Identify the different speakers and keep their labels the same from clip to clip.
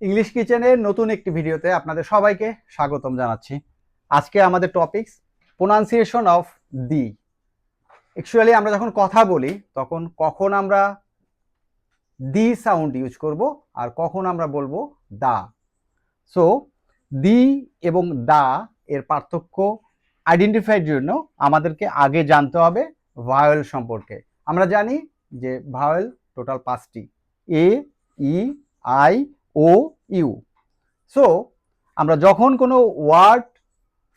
Speaker 1: English কিচেনের নতুন একটি ভিডিওতে আপনাদের সবাইকে স্বাগতম জানাচ্ছি। আজকে আমাদের topics pronunciation of the. Actually আমরা যখন কথা বলি তখন কখন আমরা দি সাউন্ড ইউজ করব আর কখন আমরা বলবো দা। সো দি এবং দা এর পার্থক্য আইডেন্টিফাইয়ের জন্য আমাদেরকে আগে জানতে হবে ভাওয়েল সম্পর্কে। আমরা জানি যে ভাওয়েল টোটাল 5টি, এ, ই, আই, ও, ইউ। সো আমরা যখন কোনো ওয়ার্ড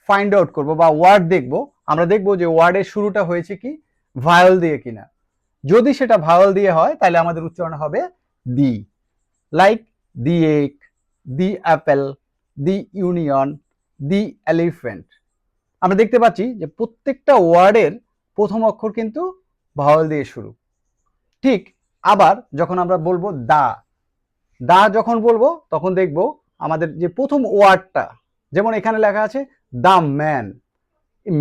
Speaker 1: ফাইন্ড আউট করব বা ওয়ার্ড দেখব, আমরা দেখব যে ওয়ার্ডের শুরুটা হয়েছে কি ভাওয়েল দিয়ে কিনা। যদি সেটা ভাওয়েল দিয়ে হয় তাহলে আমাদের উচ্চারণ হবে দি। Like the egg, the apple, the union, the elephant. আমরা দেখতে পাচ্ছি যে প্রত্যেকটা ওয়ার্ডের প্রথম অক্ষর কিন্তু ভাওয়েল দিয়ে শুরু। ঠিক আবার যখন আমরা বলবো দা, দা যখন বলবো তখন দেখব আমাদের যে প্রথম ওয়ার্ডটা, যেমন এখানে লেখা আছে দা ম্যান,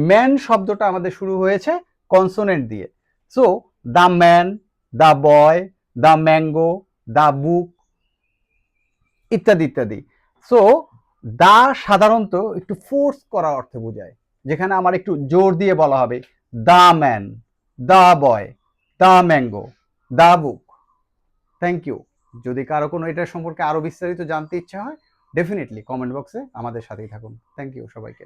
Speaker 1: ম্যান শব্দটা আমাদের শুরু হয়েছে কনসোনেন্ট দিয়ে। So the man, the boy, the mango, the book ইত্যাদি ইত্যাদি। সো দা সাধারণত একটু ফোর্স করা অর্থে বোঝায়, যেখানে আমার একটু জোর দিয়ে বলা হবে the man, the boy, the mango, the book. Thank you. যদি কারো কোনো এটার সম্পর্কে আরো বিস্তারিত জানতে ইচ্ছা হয়, ডেফিনেটলি কমেন্ট বক্সে আমাদের সাথেই থাকুন। থ্যাংক ইউ সবাইকে।